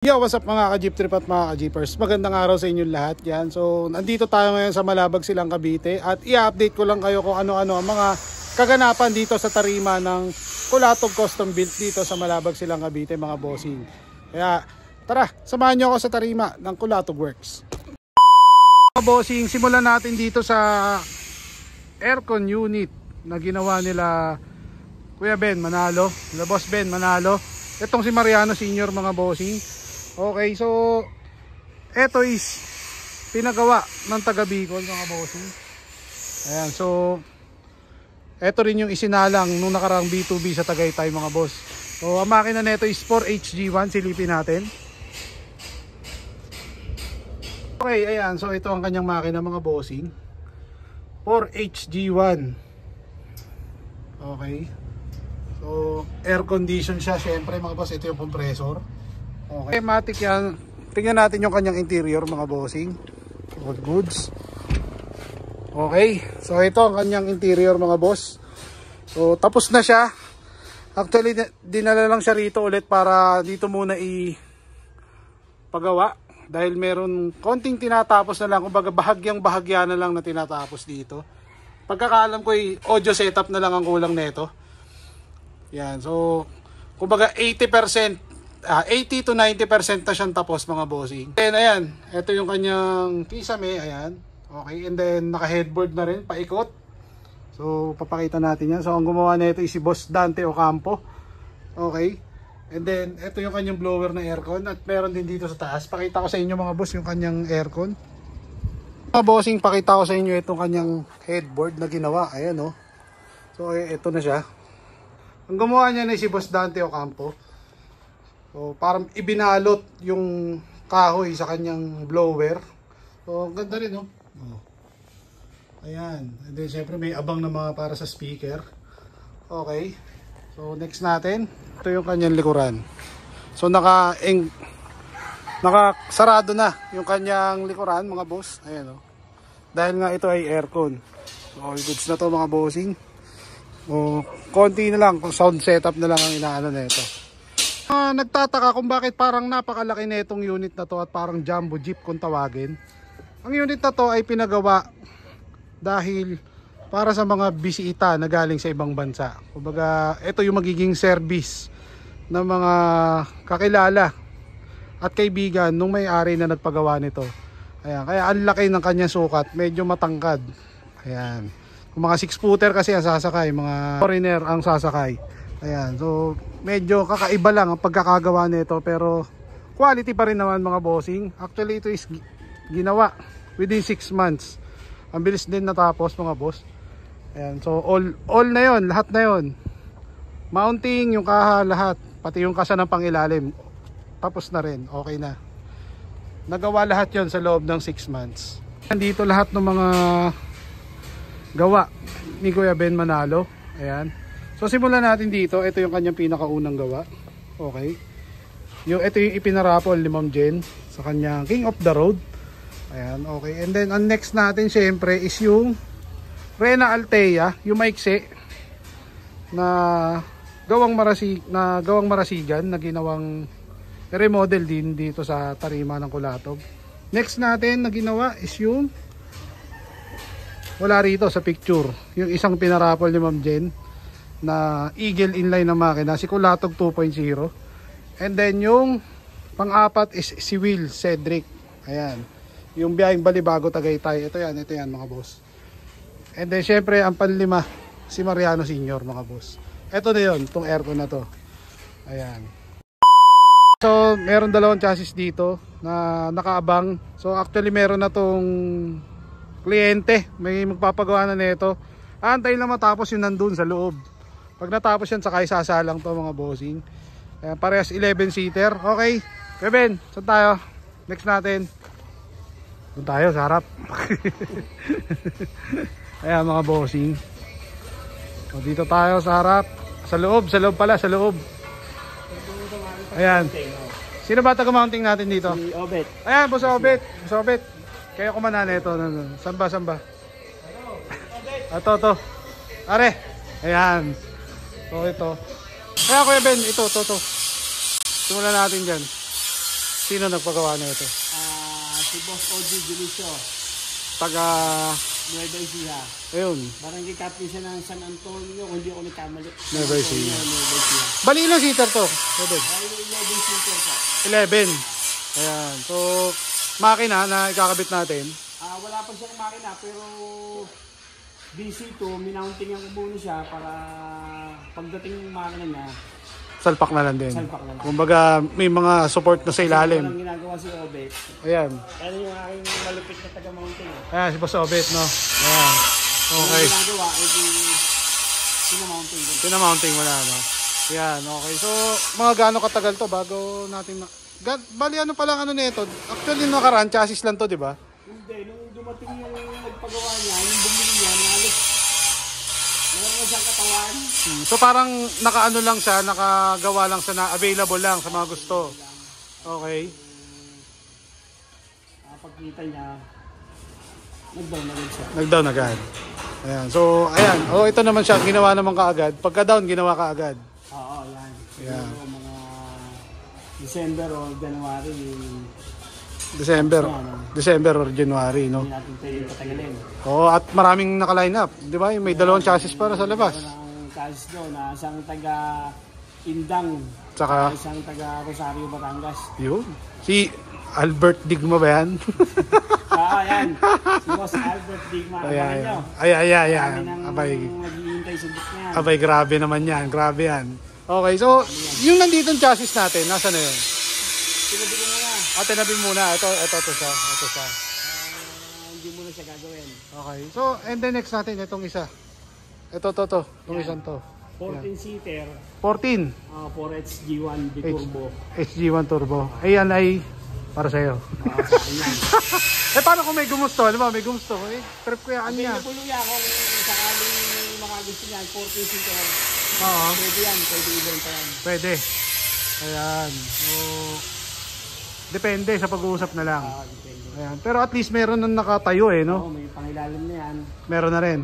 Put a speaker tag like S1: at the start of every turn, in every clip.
S1: Yo, what's up mga ka-jeep trip at mga ka-jeepers? Magandang araw sa inyong lahat. Yan. So, nandito tayo ngayon sa Malabag Silang Cavite at i-update ko lang kayo kung ano-ano ang mga kaganapan dito sa tarima ng Kulatog Custom Built dito sa Malabag Silang Cavite, mga bossing. Kaya, tara, samahan nyo ako sa tarima ng Kulatog Works. Mga bossing, simulan natin dito sa aircon unit na ginawa nila Kuya Ben Manalo, nila Boss Ben Manalo. Itong si Mariano Senior, mga bossing. Okay, so eto is pinagawa ng taga Bicol, mga bossing. Ayan, so eto rin yung isinalang nung nakarang B2B sa Tagaytay, mga boss. So ang makina nito is 4HG1, silipin natin. Okay, ayan, so ito ang kanyang makina, mga bossing. 4HG1. Okay. So air condition siya, syempre, mga boss. Ito yung compressor. Okay, matic yan. Tingnan natin yung kanyang interior, mga bossing. All goods. Okay, so ito ang kanyang interior, mga boss. So tapos na siya. Actually, dinala lang siya rito ulit para dito muna ipagawa. Dahil meron konting tinatapos na lang. Kumbaga bahagyang-bahagya na lang na tinatapos dito. Pagkakaalam ko audio setup na lang ang kulang nito. Yan, so kumbaga 80% 80 to 90% na siyang tapos, mga bossing. And ayan, ito yung kanyang kisame, ayan. Okay, and then naka headboard na rin, paikot. So papakita natin yan. So ang gumawa nito is si Boss Dante Ocampo. Okay, and then ito yung kanyang blower na aircon. At meron din dito sa taas. Pakita ko sa inyo, mga boss, yung kanyang aircon. Mga bossing, pakita ko sa inyo itong kanyang headboard na ginawa. Ayan, oh. So ito na siya. Ang gumawa niya na si Boss Dante Ocampo. So parang ibinalot yung kahoy sa kanyang blower. So ang ganda rin, no? Oh. Ayan. And then syempre may abang na mga para sa speaker. Okay. So next natin, ito yung kanyang likuran. So nakasarado na yung kanyang likuran, mga boss. Ayan, oh. Dahil nga ito ay aircon. So all goods na to, mga bossing. O konti na lang, sound setup na lang ang inaano na ito. Nagtataka kung bakit parang napakalaki na itong unit na to at parang jumbo jeep kung tawagin. Ang unit na to ay pinagawa dahil para sa mga bisita na galing sa ibang bansa. Kumbaga, ito yung magiging service ng mga kakilala at kaibigan nung may-ari na nagpagawa nito. Ayan, kaya ang laki ng kanyang sukat, medyo matangkad. Ayan. Kung mga 6-footer kasi ang sasakay, mga foreigner ang sasakay. Ayan, so medyo kakaiba lang ang pagkakagawa nito, pero quality pa rin naman, mga bossing. Actually, ito is ginawa within 6 months. Ang bilis din natapos, mga boss. Ayan, so all na yon, lahat na yon. Mounting, yung kaha, lahat. Pati yung kasa ng pangilalim. Tapos na rin, okay na. Nagawa lahat yon sa loob ng 6 months. Nandito lahat ng mga gawa ni Kuya Ben Manalo. Ayan. So simulan natin dito. Ito yung kanyang pinakaunang gawa. Okay. Ito yung ipinarapol ni Ma'am Jen sa kanyang King of the Road. Ayan, okay. And then ang next natin syempre is yung Rena Altea, yung maiksi na gawang marasigan na ginawang remodel din dito sa tarima ng Kulatog. Next natin na ginawa is yung wala rito sa picture, yung isang pinarapol ni Ma'am Jen na Eagle inline na makina, si Kulatog 2.0. And then yung pang-apat is si Will Cedric. Ayan, yung biyaheng Balibago Tagaytay. Ito yan, mga boss. And then syempre ang panlima, si Mariano Senior, mga boss. Ito na yun, itong aircon na to. Ayan. So meron dalawang chassis dito na nakaabang. So actually meron na tong kliyente, may magpapagawa na nito. Antay lang matapos yung nandun sa loob. Pag natapos yan, sakay sasalang to, mga bossing. Ayan, parehas 11-seater. Okay, Kevin, saan tayo? Next natin. Doon tayo sa harap. Ayan, mga bossing. So, dito tayo sa harap. Sa loob pala, sa loob. Ayan. Sino ba taga-mounting natin dito?
S2: Si Obet.
S1: Ayan, Boss Obet. Boss Obet. Kaya kumanan ito. Samba. Ito. Are. Ayan. So ito. Kaya Kuya Ben, ito. Simulan natin dyan. Sino nagpagawa na ito?
S2: Si Boss OG Delicio.
S1: Taga...
S2: Nueva Ecija.
S1: Ayun.
S2: Barangay Captain siya ng San Antonio, kung hindi ako nagkamali.
S1: Nueva Ecija.
S2: Nueva Ecija.
S1: Bali ilang seater to? Pwede.
S2: Ay, 11 seater po.
S1: 11. Ayan. So, makina na ikakabit natin.
S2: Wala pa siyang makina, pero DC2, minauntingan ko muna siya para pagdating ng makina niya,
S1: Salpak na lang din.
S2: salpak na lang.
S1: Kumbaga, may mga support na sa ilalim.
S2: Walang ginagawa si Obet.
S1: Ayan.
S2: Ano yung aking malupit na taga-mountain.
S1: Ayan, si Boss Obet, no? Ayan. Okay.
S2: Walang ginagawa, edi pinamountain din.
S1: Pinamounting mo na, no? Ayan, okay. So, mga gaano katagal to bago natin bali ano pa lang ano nito? Actually, nakaraan, chassis lang to, di ba?
S2: Hindi, nung dumating yung nagpagawa niya, yung bumili niya, halos meron na siyang katawan.
S1: So, parang nakaano lang siya, nakagawa lang siya na available lang sa mga gusto. Okay.
S2: Pagkita niya, nag-down na rin siya.
S1: Nag-down agad. Ayan. So, ayan. Oh, ito naman siya. Ginawa naman kaagad. Pagka-down, ginawa kaagad.
S2: Oo, yan.
S1: Yeah.
S2: Siguro mga December o January,
S1: December or January, no?
S2: hindi natin pwede patagalin.
S1: Oo, at maraming naka-line up. Di ba? May dalawang chassis para sa labas.
S2: Ang chassis doon, isang taga Indang,
S1: Tsaka,
S2: isang taga Rosario, Batangas.
S1: yun. Si Albert Digma ba yan?
S2: Yan. Si Boss Albert Digma.
S1: Ayan.
S2: Nyo.
S1: Ayan.
S2: Kami nang
S1: Abay.
S2: naghihintay sa gitna.
S1: Abay, grabe naman yan. Grabe yan. Okay, so, yung nandito chassis natin, nasa na yun?
S2: Sinabi ko nga,
S1: Tinabi muna. Ito siya.
S2: hindi mo na siya gagawin.
S1: Okay. So, and then next natin, itong isa. Ito. Itong isang to.
S2: 14-seater,
S1: 14.
S2: 4HG1 biturbo.
S1: SG1 Turbo. Ayan ay para sa'yo.
S2: Sa akin yan.
S1: Paano kung may gumusto? Alam mo, may gumusto. Trip ko yan niya.
S2: Available yan kung sakaling mga gusto niyan, 14-seater.
S1: Oo.
S2: Pwede yan, pwede ibenta yan.
S1: Pwede. Ayan. So, depende sa pag-uusap na lang.
S2: Depende.
S1: Ayan. Pero at least meron nang nakatayo no?
S2: Oo, may pangilalim na yan.
S1: Meron na rin.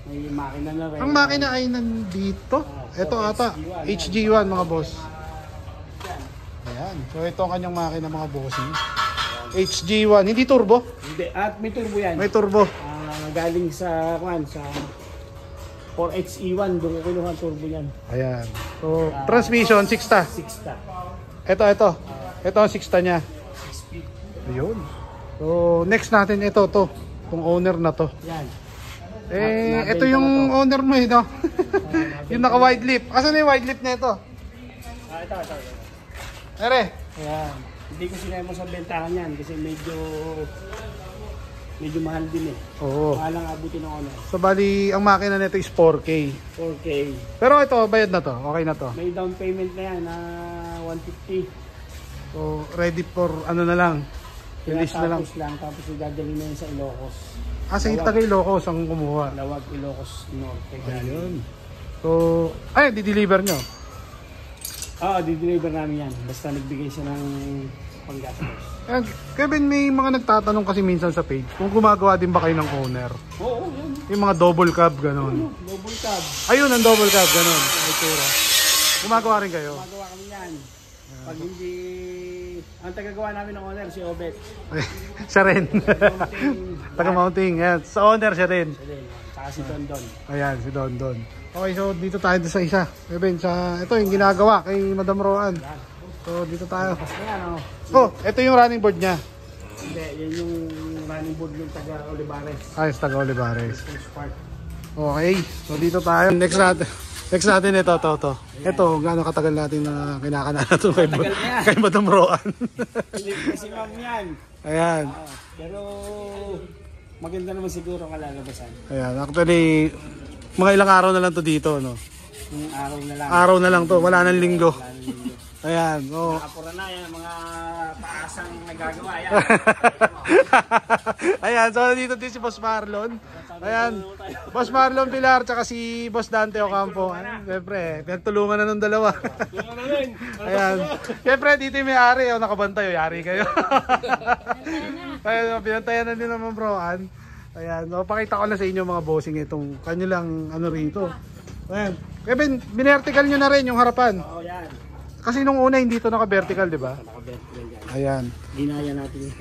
S2: May makina na rin.
S1: Ang makina ay nandito. Ito ata. HG1 mga boss. Ayan. So ito ang kanyang makina mga bossing. HG1. Hindi turbo?
S2: Hindi. At may turbo yan.
S1: May turbo.
S2: Galing sa 4HE1. Doon ko kinuha ang turbo yan.
S1: Ayan. So transmission 6-ta.
S2: 6-ta.
S1: Ito. Ito ang 6-ta niya.
S2: 6-speed.
S1: Ayun. So next natin ito to. Itong owner na to.
S2: Yan.
S1: Ito yung owner mo no? Yung naka wide lip. Asan na yung wide lip na ito?
S2: Ito.
S1: Ere.
S2: Ayan. Hindi ko sinema sa bentahan yan kasi medyo mahal din eh.
S1: Oo.
S2: Mahal ang abutin ng owner.
S1: So bali, ang makina nito is 4K.
S2: 4K.
S1: Pero ito, bayad na to. Okay na to.
S2: May down payment na yan na 150.
S1: So ready for ano na lang. Release na lang.
S2: Tapos idadali na yun sa Ilocos.
S1: Sa Taga Ilocos ang kumuha.
S2: Lawag Ilocos Norte.
S1: Ayun. So, di-deliver nyo.
S2: Di-deliver namin yan. Basta nagbigay siya ng panggastos.
S1: And, Kevin, may mga nagtatanong kasi minsan sa page kung gumagawa din ba kayo ng owner.
S2: Oo, yan.
S1: Yung mga double cab, ganon.
S2: Double cab.
S1: Ayun, ang double cab, ganon. Gumagawa rin kayo.
S2: Gumagawa kami yan. Pag hindi... Ang tagagawa namin ng owner, si Obet.
S1: Siya rin. Taga-mounting. Yan. Sa owner siya rin.
S2: Saka si Dondon.
S1: Ayan, si Dondon. Okay, so dito tayo sa isa. Kevin, ito yung ginagawa kay Madam Roan. So dito tayo.
S2: Ayan,
S1: Ito yung running board niya.
S2: Hindi, yan yung running board ng taga Olivares.
S1: Ayos, taga Olivares.
S2: Spark.
S1: Okay, so dito tayo. Next natin ito. Ito, gaano katagal natin na kinakana na ito kay Madam Roan.
S2: Hindi kasi ma'am yan.
S1: Ayan.
S2: Pero maganda naman siguro ang kalalabasan.
S1: Ayan, actually, mga ilang araw na lang to dito, no?
S2: Araw na lang.
S1: Araw na lang to, wala nang linggo. Ayan,
S2: Nakapura na yan, mga paasang nagagawa yan.
S1: Ayan, so dito din si Boss Marlon. Ayan, Boss Marlon Pilar, tsaka si Boss Dante Ocampo. Siyempre, pinagtulungan na ng dalawa. Ayan, siyempre dito yung may-ari, nakabantay, yari kayo. Ayan, pinantayan na din naman Broan. Ayan, so pakita ko na sa inyo mga bossing itong kanilang ano rito. Ayan, Kevin, binertical nyo na rin yung harapan.
S2: Oo, yan.
S1: Kasi nung una hindi to naka-vertical, di ba?
S2: Naka-vertical yan.
S1: Ayan.
S2: Ginaya natin yun.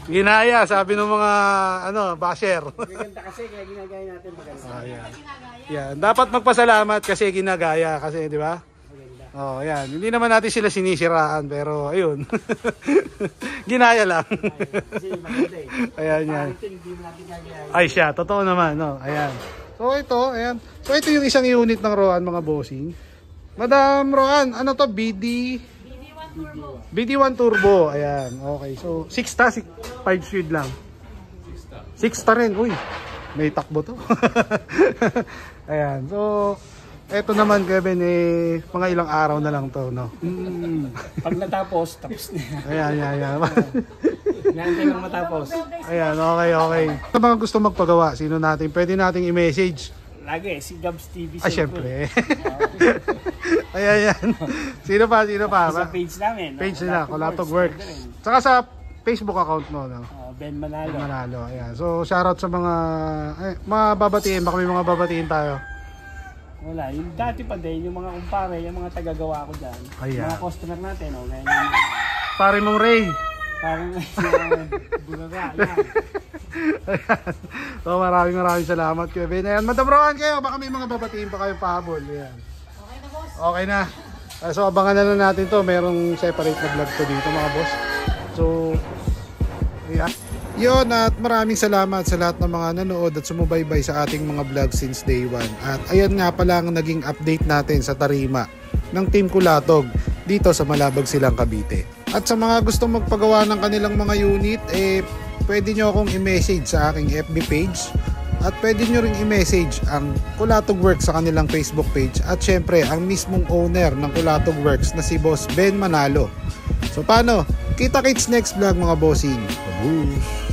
S1: Ginaya, sabi ng mga basher.
S2: Maganda kasi kaya ginagaya natin maganda.
S1: Ayan. Yan, dapat magpasalamat kasi ginagaya kasi, di ba?
S2: Maganda.
S1: Oh, ayan. Hindi naman natin sila sinisiraan pero ayun. Ginaya lang.
S2: Kasi maganda eh.
S1: Ayan yan.
S2: Parang hindi mo natin gagaya.
S1: Ay siya, totoo naman, no. Ayan. So ito, ayan. So ito yung isang unit ng Roan, mga bossing. Madam Roan, ano to? BD1 Turbo. Ayan. Okay. So 6 speed lang. 6 rin. Uy. May takbo to. Ayan. So eto naman, Kevin, mga ilang araw na lang to, no?
S2: Pag natapos, tapos na.
S1: Ayan.
S2: Naantay lang matapos.
S1: Ayan, okay. Sa mga gusto magpagawa, sino natin? Pwede nating i-message.
S2: Lagi, si Gabs TV.
S1: Syempre. Ayan. Sino pa?
S2: Sa page namin.
S1: Page nila, Colatog Works. Saka sa Facebook account mo, no?
S2: Ben Manalo.
S1: Ayan. So, shoutout sa mga babatiin. Baka may mga babatiin tayo.
S2: Wala. Yung dati pa din, yung mga kumpare, yung mga tagagawa ko dyan.
S1: Ayan.
S2: Mga customer natin, no? Ngayon,
S1: Pare mong Ray.
S2: parang bulaga. Yan.
S1: Ayan. So, maraming salamat, Kevin. Ayan, Madam Roan kayo. Baka may mga babatiin pa kayong pahabol. Ayan.
S3: Okay na, boss.
S1: Okay na. So, abangan na lang natin to. Merong separate na vlog to dito, mga boss. So, ayan. Yun, at maraming salamat sa lahat ng mga nanood at sumubaybay sa ating mga vlog since day 1. At ayan nga pala ang naging update natin sa tarima ng Team Colatog dito sa Malabag Silang, Cavite. At sa mga gustong magpagawa ng kanilang mga unit, pwede nyo akong i-message sa aking FB page. At pwede nyo rin i-message ang Colatog Works sa kanilang Facebook page. At syempre, ang mismong owner ng Colatog Works na si Boss Ben Manalo. So paano? Kita-kits next vlog, mga bossing. Babush!